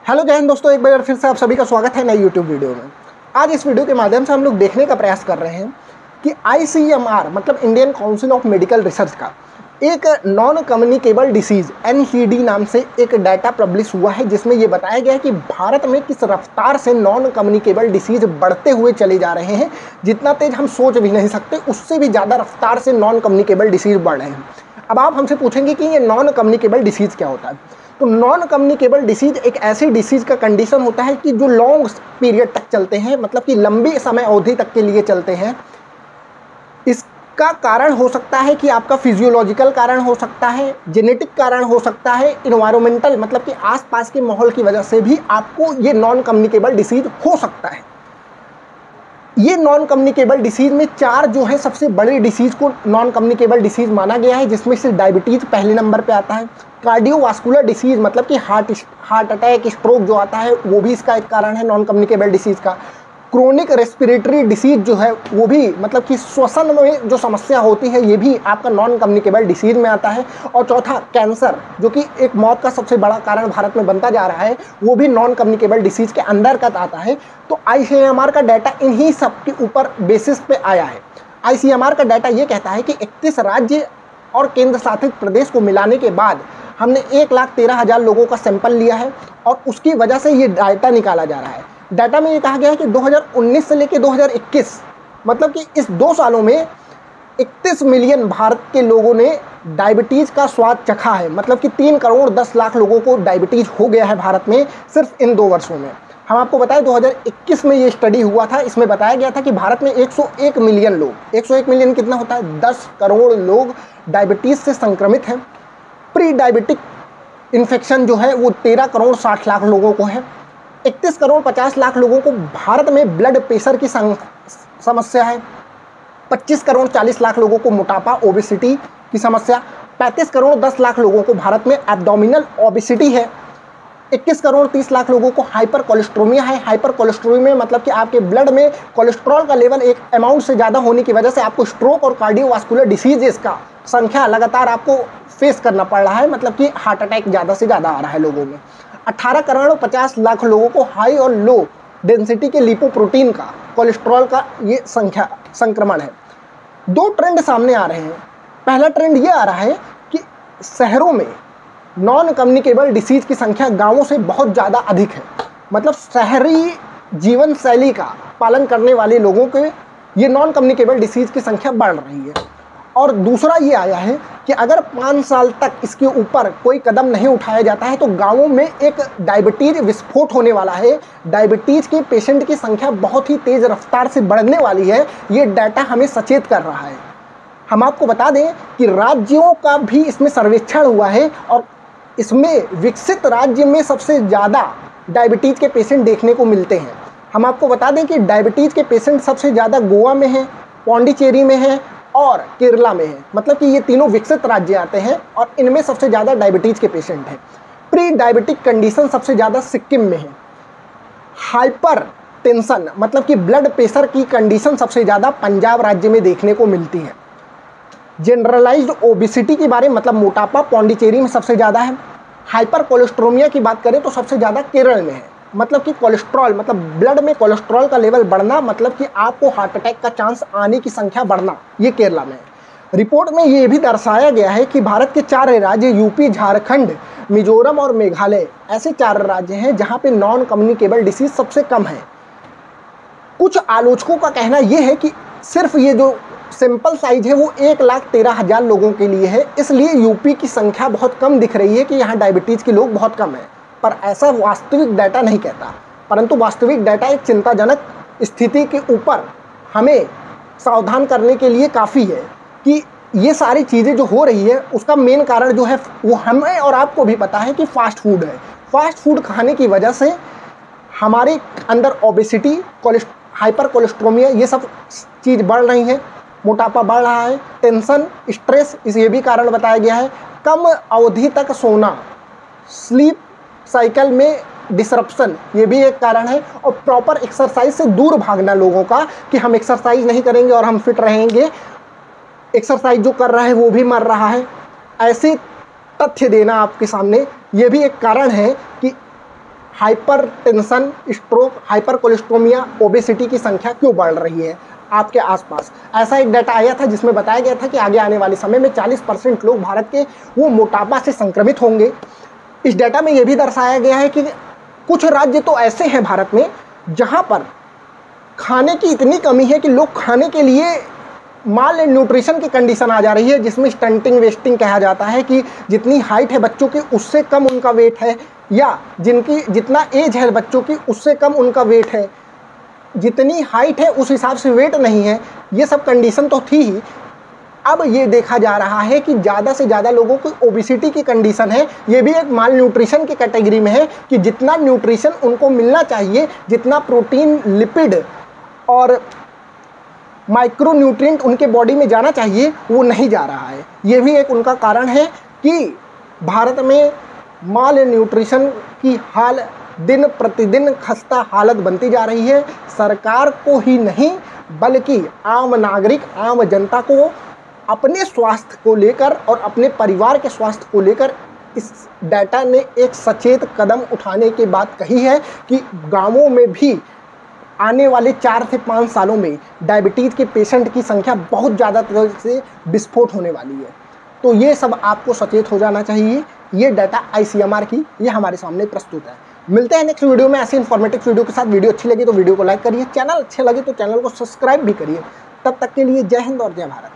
Hello जय हिंद दोस्तों, एक बार फिर से आप सभी का स्वागत है नई यूट्यूब वीडियो में। आज इस वीडियो के माध्यम से हम लोग देखने का प्रयास कर रहे हैं कि ICMR मतलब Indian council of medical research का एक नॉन कम्युनिकेबल डिसीज़ NCD नाम से एक डाटा पब्लिश हुआ है, जिसमें ये बताया गया है कि भारत में किस रफ्तार से नॉन कम्युनिकेबल डिसीज़ बढ़ते हुए चले जा रहे हैं। जितना तेज हम सोच भी नहीं सकते, उससे भी ज़्यादा रफ्तार से नॉन कम्युनिकेबल डिसीज़ बढ़ रहे हैं। अब आप हमसे पूछेंगे कि ये नॉन कम्युनिकेबल डिसीज़ क्या होता है। तो नॉन कम्युनिकेबल डिसीज़ एक ऐसी डिसीज़ का कंडीशन होता है कि जो लॉन्ग पीरियड तक चलते हैं, मतलब कि लंबी समय अवधि तक के लिए चलते हैं। इसका कारण हो सकता है कि आपका फिजियोलॉजिकल कारण हो सकता है, जेनेटिक कारण हो सकता है, इन्वायरमेंटल मतलब कि आसपास के माहौल की वजह से भी आपको ये नॉन कम्युनिकेबल डिसीज़ हो सकता है। ये नॉन कम्युनिकेबल डिसीज़ में चार जो है सबसे बड़ी डिसीज़ को नॉन कम्युनिकेबल डिसीज़ माना गया है, जिसमें से डायबिटीज़ पहले नंबर पे आता है। कार्डियोवास्कुलर डिसीज़ मतलब कि हार्ट अटैक, स्ट्रोक जो आता है वो भी इसका एक कारण है नॉन कम्युनिकेबल डिसीज़ का। क्रोनिक रेस्पिरेटरी डिसीज़ जो है वो भी मतलब कि श्वसन में जो समस्या होती है ये भी आपका नॉन कम्युनिकेबल डिसीज़ में आता है। और चौथा कैंसर, जो कि एक मौत का सबसे बड़ा कारण भारत में बनता जा रहा है, वो भी नॉन कम्युनिकेबल डिसीज़ के अंतर्गत आता है। तो ICMR का डाटा इन्हीं सब के ऊपर बेसिस पे आया है। ICMR का डाटा ये कहता है कि 31 राज्य और केंद्र शासित प्रदेश को मिलाने के बाद हमने 1,13,000 लोगों का सैंपल लिया है और उसकी वजह से ये डाटा निकाला जा रहा है। डाटा में ये कहा गया है कि 2019 से लेकर 2021 मतलब कि इस 2 सालों में 31 मिलियन भारत के लोगों ने डायबिटीज़ का स्वाद चखा है। मतलब कि 3 करोड़ 10 लाख लोगों को डायबिटीज़ हो गया है भारत में सिर्फ इन 2 वर्षों में। हम आपको बताएं 2021 में ये स्टडी हुआ था, इसमें बताया गया था कि भारत में 101 मिलियन लोग, 101 मिलियन कितना होता है, 10 करोड़ लोग डायबिटीज़ से संक्रमित हैं। प्री डायबिटिक इन्फेक्शन जो है वो 13 करोड़ 60 लाख लोगों को है। 31 करोड़ 50 लाख लोगों को भारत में ब्लड प्रेशर की समस्या है। 25 करोड़ 40 लाख लोगों को मोटापा ओबेसिटी की समस्या। 35 करोड़ 10 लाख लोगों को भारत में एब्डोमिनल ओबेसिटी है। 21 करोड़ 30 लाख लोगों को हाइपर कोलेस्ट्रोमिया है। हाइपर कोलेस्ट्रोमिया मतलब कि आपके ब्लड में कोलेस्ट्रॉल का लेवल एक अमाउंट से ज़्यादा होने की वजह से आपको स्ट्रोक और कार्डियोवास्कुलर डिसीजेस का संख्या लगातार आपको फेस करना पड़ रहा है, मतलब कि हार्ट अटैक ज़्यादा से ज़्यादा आ रहा है लोगों में। 18 करोड़ 50 लाख लोगों को हाई और लो डेंसिटी के लिपोप्रोटीन का, कोलेस्ट्रॉल का ये संक्रमण है। 2 ट्रेंड सामने आ रहे हैं। पहला ट्रेंड ये आ रहा है कि शहरों में नॉन कम्युनिकेबल डिसीज़ की संख्या गांवों से बहुत ज़्यादा अधिक है। मतलब शहरी जीवन शैली का पालन करने वाले लोगों के ये नॉन कम्युनिकेबल डिसीज़ की संख्या बढ़ रही है। और दूसरा ये आया है कि अगर 5 साल तक इसके ऊपर कोई कदम नहीं उठाया जाता है तो गांवों में एक डायबिटीज़ विस्फोट होने वाला है। डायबिटीज़ के पेशेंट की संख्या बहुत ही तेज़ रफ्तार से बढ़ने वाली है। ये डाटा हमें सचेत कर रहा है। हम आपको बता दें कि राज्यों का भी इसमें सर्वेक्षण हुआ है और इसमें विकसित राज्य में सबसे ज़्यादा डायबिटीज़ के पेशेंट देखने को मिलते हैं। हम आपको बता दें कि डायबिटीज़ के पेशेंट सबसे ज़्यादा गोवा में हैं, पौंडीचेरी में हैं और केरला में हैं। मतलब कि ये तीनों विकसित राज्य आते हैं और इनमें सबसे ज़्यादा डायबिटीज़ के पेशेंट हैं। प्री डायबिटिक कंडीशन सबसे ज़्यादा सिक्किम में है। हाइपर टेंशन मतलब कि ब्लड प्रेशर की कंडीशन सबसे ज़्यादा पंजाब राज्य में देखने को मिलती है। जनरलाइज्ड ओबेसिटी के बारे में मतलब मोटापा पौंडीचेरी में सबसे ज़्यादा है। हाइपर कोलेस्ट्रोमिया की बात करें तो सबसे ज़्यादा केरल में है। मतलब कि कोलेस्ट्रॉल मतलब ब्लड में कोलेस्ट्रॉल का लेवल बढ़ना, मतलब कि आपको हार्ट अटैक का चांस आने की संख्या बढ़ना, ये केरला में है। रिपोर्ट में ये भी दर्शाया गया है कि भारत के 4 राज्य यूपी, झारखंड, मिजोरम और मेघालय ऐसे 4 राज्य हैं जहाँ पे नॉन कम्युनिकेबल डिसीज़ सबसे कम है। कुछ आलोचकों का कहना यह है कि सिर्फ ये जो सैंपल साइज है वो 1,13,000 लोगों के लिए है, इसलिए यूपी की संख्या बहुत कम दिख रही है कि यहाँ डायबिटीज़ के लोग बहुत कम हैं। पर ऐसा वास्तविक डाटा नहीं कहता, परंतु वास्तविक डाटा एक चिंताजनक स्थिति के ऊपर हमें सावधान करने के लिए काफ़ी है कि ये सारी चीज़ें जो हो रही है उसका मेन कारण जो है वो हमें और आपको भी पता है कि फास्ट फूड है। फास्ट फूड खाने की वजह से हमारे अंदर ओबेसिटी, हाइपर कोलेस्ट्रोमिया ये सब चीज़ बढ़ रही हैं। मोटापा बढ़ रहा है, टेंशन, स्ट्रेस ये भी कारण बताया गया है। कम अवधि तक सोना, स्लीप साइकिल में डिसरप्शन ये भी एक कारण है। और प्रॉपर एक्सरसाइज से दूर भागना लोगों का कि हम एक्सरसाइज नहीं करेंगे और हम फिट रहेंगे, एक्सरसाइज जो कर रहा है वो भी मर रहा है, ऐसे तथ्य देना आपके सामने ये भी एक कारण है कि हाइपरटेंशन, स्ट्रोक, हाइपरकोलेस्ट्रोमिया, ओबेसिटी की संख्या क्यों बढ़ रही है आपके आसपास। ऐसा एक डाटा आया था जिसमें बताया गया था कि आगे आने वाले समय में 40% लोग भारत के वो मोटापा से संक्रमित होंगे। इस डाटा में ये भी दर्शाया गया है कि कुछ राज्य तो ऐसे हैं भारत में जहाँ पर खाने की इतनी कमी है कि लोग खाने के लिए माल न्यूट्रिशन की कंडीशन आ जा रही है, जिसमें स्टंटिंग वेस्टिंग कहा जाता है कि जितनी हाइट है बच्चों की उससे कम उनका वेट है, या जितना एज है बच्चों की उससे कम उनका वेट है, जितनी हाइट है उस हिसाब से वेट नहीं है। ये सब कंडीशन तो थी ही, अब ये देखा जा रहा है कि ज़्यादा से ज़्यादा लोगों को ओबेसिटी की कंडीशन है। ये भी एक माल न्यूट्रिशन की कैटेगरी में है कि जितना न्यूट्रिशन उनको मिलना चाहिए, जितना प्रोटीन, लिपिड और माइक्रो न्यूट्रिएंट उनके बॉडी में जाना चाहिए वो नहीं जा रहा है। ये भी एक उनका कारण है कि भारत में माल न्यूट्रिशन की हाल दिन प्रतिदिन खस्ता हालत बनती जा रही है। सरकार को ही नहीं बल्कि आम नागरिक, आम जनता को अपने स्वास्थ्य को लेकर और अपने परिवार के स्वास्थ्य को लेकर इस डाटा ने एक सचेत कदम उठाने की बात कही है कि गांवों में भी आने वाले 4 से 5 सालों में डायबिटीज़ के पेशेंट की संख्या बहुत ज़्यादा तरह से विस्फोट होने वाली है। तो ये सब आपको सचेत हो जाना चाहिए। ये डाटा ICMR की ये हमारे सामने प्रस्तुत है। मिलते हैं नेक्स्ट वीडियो में ऐसे इन्फॉर्मेटिव वीडियो के साथ। वीडियो अच्छी लगी तो वीडियो को लाइक करिए, चैनल अच्छे लगे तो चैनल को सब्सक्राइब भी करिए। तब तक के लिए जय हिंद और जय भारत।